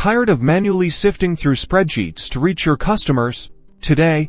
Tired of manually sifting through spreadsheets to reach your customers? Today,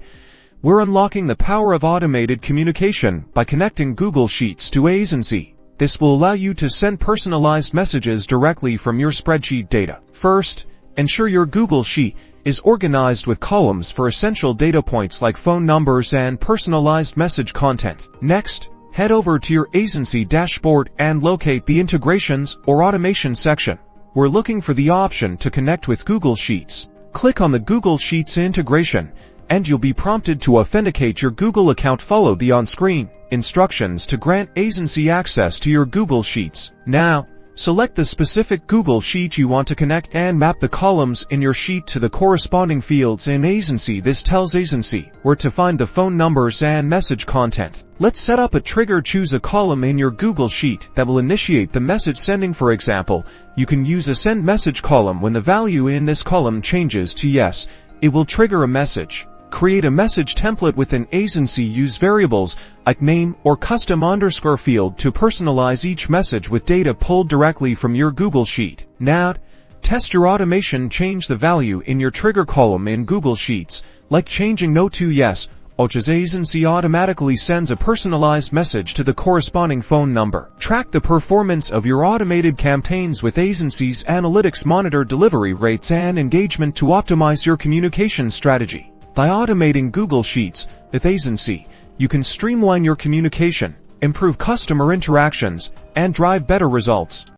we're unlocking the power of automated communication by connecting Google Sheets to Aisensy. This will allow you to send personalized messages directly from your spreadsheet data. First, ensure your Google Sheet is organized with columns for essential data points like phone numbers and personalized message content. Next, head over to your Aisensy dashboard and locate the Integrations or Automation section. We're looking for the option to connect with Google Sheets. Click on the Google Sheets integration, and you'll be prompted to authenticate your Google account. Follow the on-screen instructions to grant Aisensy access to your Google Sheets. Now, select the specific Google Sheet you want to connect and map the columns in your sheet to the corresponding fields in Aisensy. This tells Aisensy where to find the phone numbers and message content. Let's set up a trigger. Choose a column in your Google Sheet that will initiate the message sending. For example, you can use a send message column. When the value in this column changes to yes, it will trigger a message. Create a message template within Aisensy. Use variables like name or custom underscore field to personalize each message with data pulled directly from your Google Sheet. Now, test your automation. Change the value in your trigger column in Google Sheets, like changing no to yes, or as Aisensy automatically sends a personalized message to the corresponding phone number. Track the performance of your automated campaigns with Aisensy's analytics. Monitor delivery rates and engagement to optimize your communication strategy. By automating Google Sheets with Aisensy, you can streamline your communication, improve customer interactions, and drive better results.